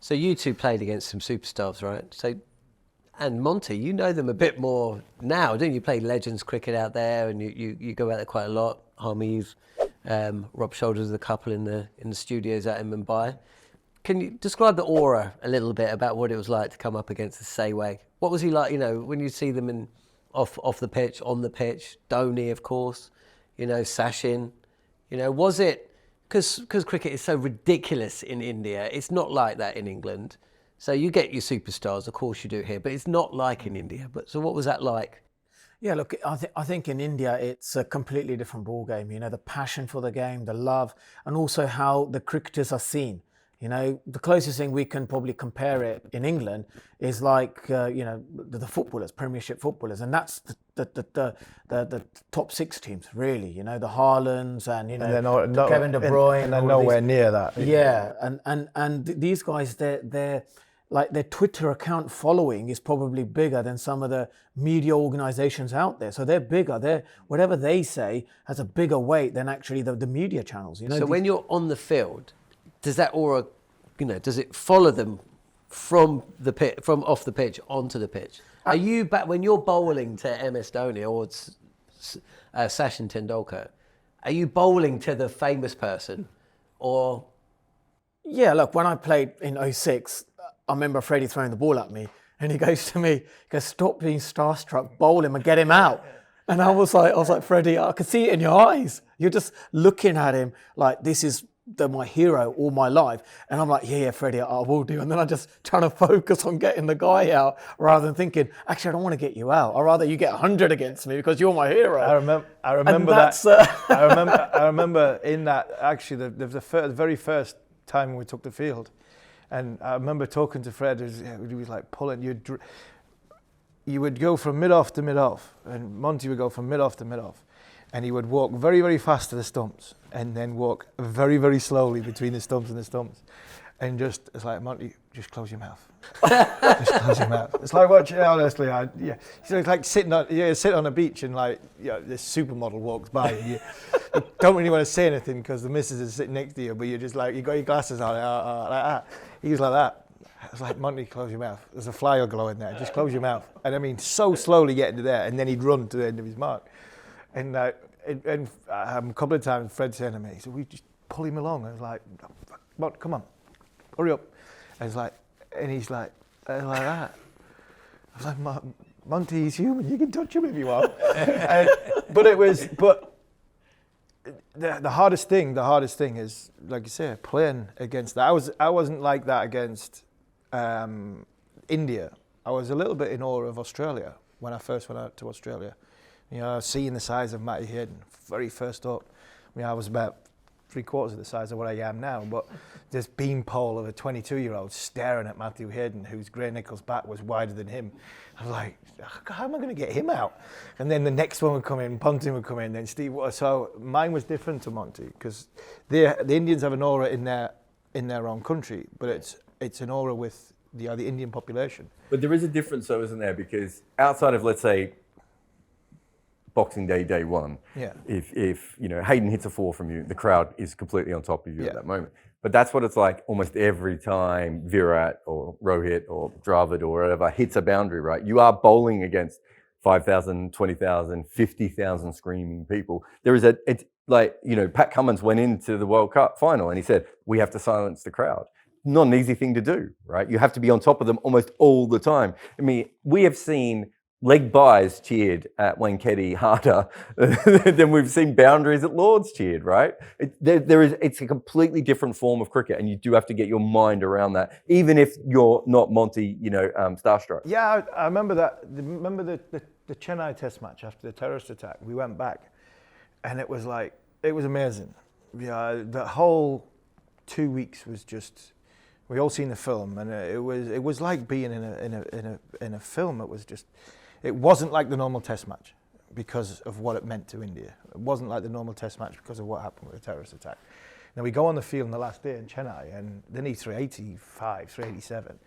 So you two played against some superstars, right? So, and Monty, you know them a bit more now, don't you? You play Legends cricket out there, and you go out there quite a lot. Harmison, Rob Shoulders, the couple in the studios out in Mumbai. Can you describe the aura a little bit about what it was like to come up against the Sehwag? What was he like, when you see them in off the pitch, on the pitch? Dhoni, of course, Sachin. Was it because cricket is so ridiculous in India? It's not like that in England. So you get your superstars, of course you do here, but it's not like in India. But so what was that like? Yeah, look, I think in India it's a completely different ball game. The passion for the game, the love, and also how the cricketers are seen. The closest thing we can probably compare it in England is like, the footballers, Premiership footballers, and that's the top six teams, really. The Haalands and Kevin De Bruyne, and they're nowhere near that. Yeah, and these guys, they're like their Twitter account following is probably bigger than some of the media organizations out there. So they're bigger. Whatever they say has a bigger weight than actually the media channels. So when you're on the field, does that aura, does it follow them from off the pitch onto the pitch? Are you back when you're bowling to MS Dhoni or Sachin Tendulkar? Are you bowling to the famous person, or? Yeah, look, when I played in '06, I remember Freddie throwing the ball at me, and he goes to me, he goes, "Stop being starstruck, bowl him and get him out." And I was like, Freddie, I could see it in your eyes. You're just looking at him like this is my hero all my life. And I'm like, yeah, Freddie, I will do. And then I'm just trying to focus on getting the guy out rather than thinking, actually, I don't want to get you out. I'd rather you get 100 against me because you're my hero. I remember that. I remember in that, actually, the very first time we took the field. And I remember talking to Fred, he was like pulling, you would go from mid-off to mid-off, and Monty would go from mid-off to mid-off. And he would walk very, very fast to the stumps and then walk very, very slowly between the stumps and the stumps. And it's like, Monty, just close your mouth. Just close your mouth. It's like watching, honestly, it's like sitting on a beach and this supermodel walks by and you don't really want to say anything because the missus is sitting next to you, but you're just like, you got your glasses on, like that. He was like that. It's like, Monty, close your mouth. There's a fly glow in there. Just close your mouth. And I mean, so slowly getting to there, and then he'd run to the end of his mark. And a couple of times, Fred said to me, he said, "We just pull him along." I was like, "Come on, hurry up." And he's like that. I was like, "Monty, he's human. You can touch him if you want." But the hardest thing is, like you say, playing against that. I wasn't like that against India. I was a little bit in awe of Australia when I first went out to Australia. Seeing the size of Matty Hayden, very first up. I was about 3/4 of the size of what I am now, but this beanpole of a 22-year-old staring at Matthew Hayden, whose Gray Nichol's back was wider than him. I was like, how am I going to get him out? And then the next one would come in, Ponting would come in, then Steve. So mine was different to Monty because the Indians have an aura in their own country, but it's an aura with the Indian population. But there is a difference, though, isn't there? Because outside of, let's say, Boxing Day one. Yeah. If Hayden hits a 4 from you, the crowd is completely on top of you at that moment. But that's what it's like almost every time Virat or Rohit or Dravid or whatever hits a boundary, right? You are bowling against 5,000, 20,000, 50,000 screaming people. There is Pat Cummins went into the World Cup final and he said, "We have to silence the crowd." Not an easy thing to do, right? You have to be on top of them almost all the time. I mean, we have seen leg byes cheered at Wankhede harder than we've seen boundaries at Lord's cheered, right? It's a completely different form of cricket, and you do have to get your mind around that, even if you're not Monty, starstruck. Yeah, I remember that. Remember the Chennai Test match after the terrorist attack? We went back, and it was amazing. Yeah, the whole 2 weeks was just. We all seen the film, and it was like being in a film. It wasn't like the normal Test match because of what it meant to India. It wasn't like the normal Test match because of what happened with the terrorist attack. Now we go on the field on the last day in Chennai, and they need 385, 387,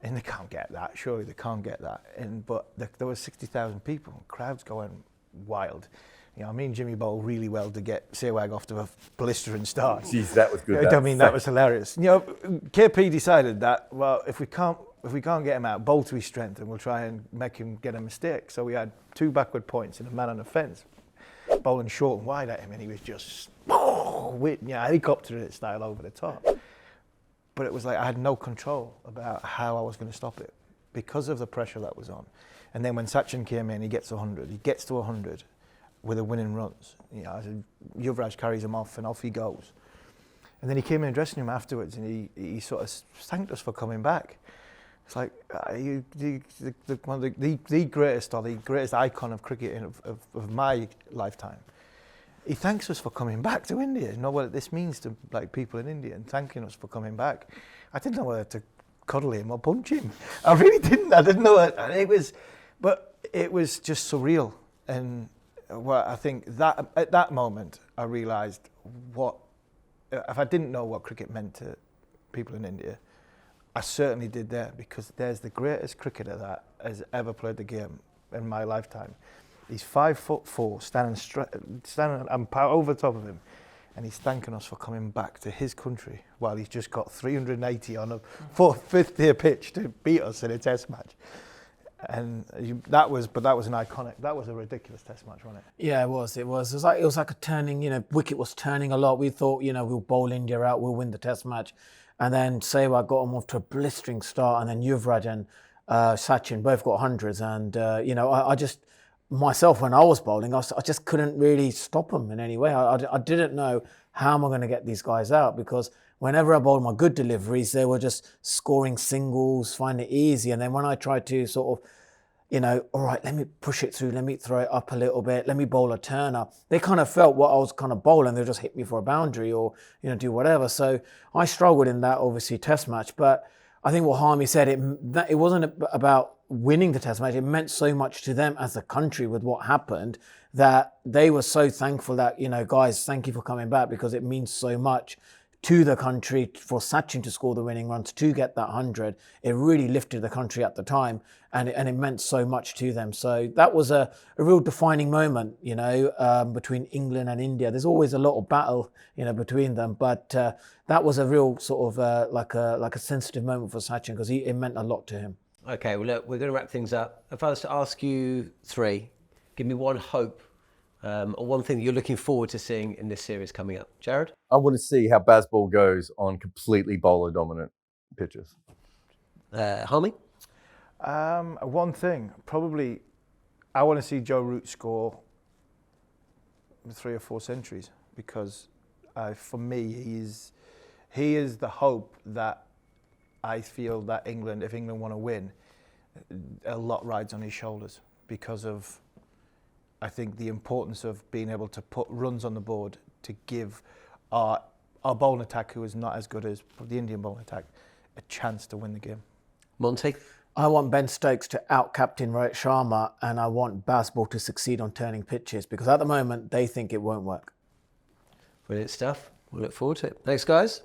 and they can't get that. Surely they can't get that. But there was 60,000 people, crowds going wild. You know, me and Jimmy bowled really well to get Sehwag off to a blistering start. Jeez, that was good. I mean, that was hilarious. You know, KP decided that, well, if we can't get him out, bowl to his strength, and we'll try and make him get a mistake. So we had 2 backward points and a man on the fence, bowling short and wide at him, and he was just helicopter it style over the top. But it was like I had no control about how I was going to stop it because of the pressure that was on. And then when Sachin came in, he gets to 100 with a winning runs. You know, Yuvraj carries him off and off he goes. And then he came in the dressing room afterwards and he sort of thanked us for coming back. It's like, the greatest or the greatest icon of cricket of my lifetime. He thanks us for coming back to India. You know what this means to like people in India and thanking us for coming back. I didn't know whether to cuddle him or punch him. I really didn't. I didn't know it. But it was just surreal. And well, I think that at that moment I realised if I didn't know what cricket meant to people in India, I certainly did there, because there's the greatest cricketer that has ever played the game in my lifetime. He's 5'4", standing I'm over the top of him, and he's thanking us for coming back to his country while he's just got 380 on a fifth tier pitch to beat us in a test match. And that was an iconic. That was a ridiculous test match, wasn't it? Yeah, it was. It was like a turning. You know, wicket was turning a lot. We thought, you know, we'll bowl India out, we'll win the test match, and then Sehwag got him off to a blistering start, and then Yuvraj and Sachin both got hundreds, and you know, I just myself when I was bowling, I just couldn't really stop them in any way. I didn't know how am I going to get these guys out, because whenever I bowled my good deliveries, they were just scoring singles, finding it easy. And then when I tried to sort of, you know, all right, let me push it through, let me throw it up a little bit, let me bowl a turner, they kind of felt what I was kind of bowling, they'll just hit me for a boundary or, you know, do whatever. So I struggled in that, obviously, test match. But I think what Harmy said, it wasn't about winning the test match. It meant so much to them as a country with what happened, that they were so thankful that, you know, guys, thank you for coming back, because it means so much to the country for Sachin to score the winning runs, to get that 100. It really lifted the country at the time, and it meant so much to them. So that was a real defining moment, you know, between England and India. There's always a lot of battle, you know, between them, but that was a real sort of like a sensitive moment for Sachin, because it meant a lot to him. Okay, well, look, we're going to wrap things up. If I was to ask you 3, give me one hope or one thing that you're looking forward to seeing in this series coming up. Jarrod? I want to see how Bazball goes on completely bowler-dominant pitches. Harmy? One thing, probably, I want to see Joe Root score 3 or 4 centuries, because for me, he is the hope that I feel that England, if England want to win, a lot rides on his shoulders, because of, I think, the importance of being able to put runs on the board to give our bowling attack, who is not as good as the Indian bowling attack, a chance to win the game. Monty? I want Ben Stokes to out-captain Rohit Sharma, and I want Bazball to succeed on turning pitches, because at the moment they think it won't work. Brilliant stuff. We'll look forward to it. Thanks, guys.